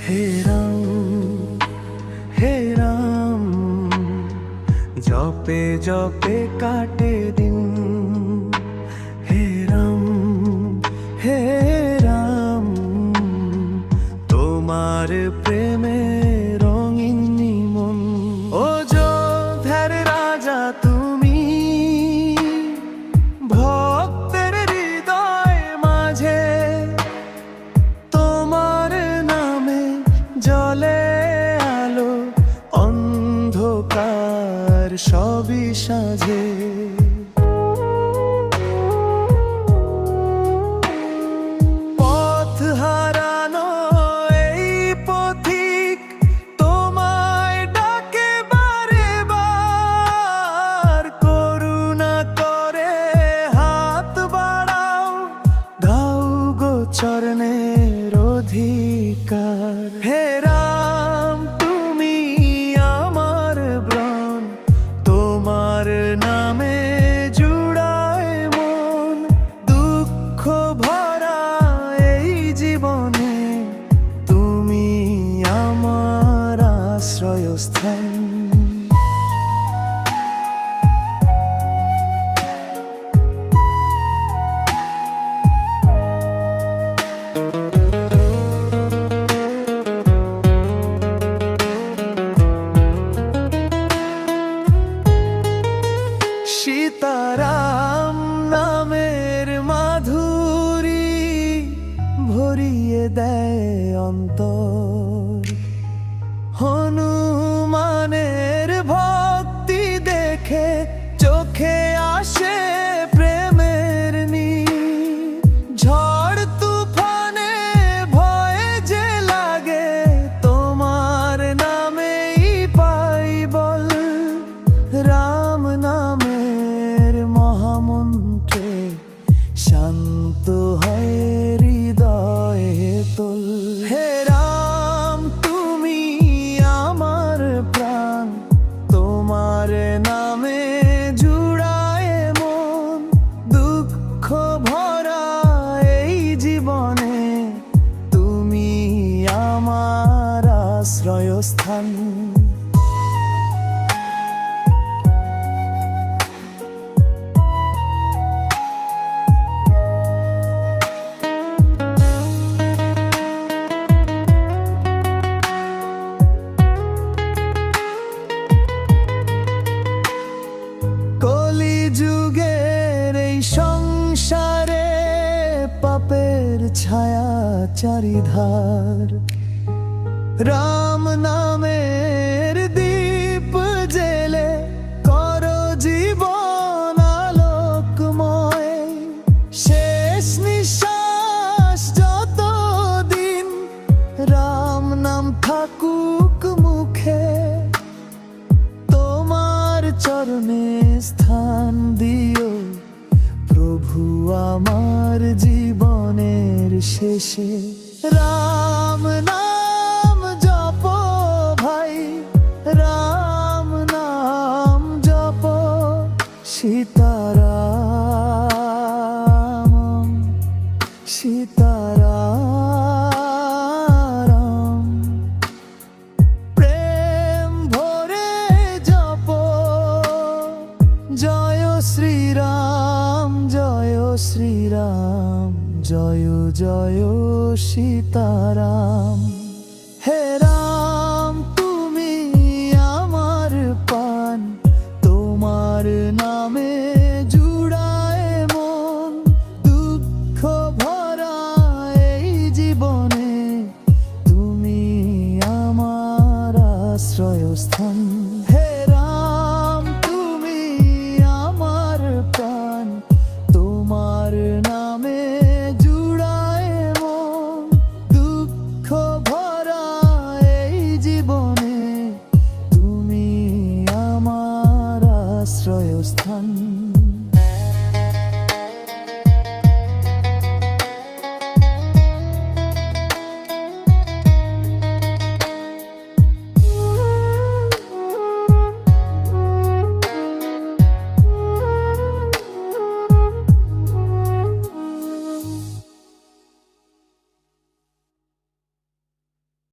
হে রাম হে রাম, জপে জপে কাটে দিন। হে রাম হে রাম, তোমার প্রেমে রঙিন মন। ও যোধার রাজা তুমি, ভক্তের হৃদয় মাঝে তোমার নামে জ্বলে আলো, অন্ধকার সবই সাজে। পথ হারানো এই পথিক তোমায় ডাকে বারে বার, করুণা করে হাত বাড়াও, দাও গো চরণের অধিকার। হে রাম তুমি আমার প্রাণ, তোমার নামে জুড়ায় মন। দুঃখ ভরা এই জীবনে তুমি আমার আশ্রয়স্থান। সীতারাম নামের মাধুরী ভরিয়ে দেয় অন্তর, হনুমানের ভক্তি দেখে চোখে আসে প্রেমের নীর। ঝড় তুফানে ভয়ে যে লাগে, তোমার নামেই পাই বল। রাম নামের মহামন্ত্রে শান্ত হয় হৃদয়ে তোল। হে রাম তুমি আমার প্রাণ, তোমার নামে জুড়ায় মন। দুঃখ ভরা এই জীবনে তুমি আমার আশ্রয়স্থান। কলিযুগের এই সংসারে পাপের ছায়া চারিধার, রাম নামের দীপ জেলে করো জীবন আলোকময়। শেষ নিঃশ্বাস যতদিন রাম নাম থাকুক মুখে, তোমার চরণে স্থান দিও প্রভু আমার জীবনের শেষে। রাম নাম জপ ভাই, রাম নাম জপ। সীতারাম সীতারাম, প্রেম ভরে জপ। জয় শ্রীরাম জয় শ্রীরাম, জয় জয় সীতারাম। হে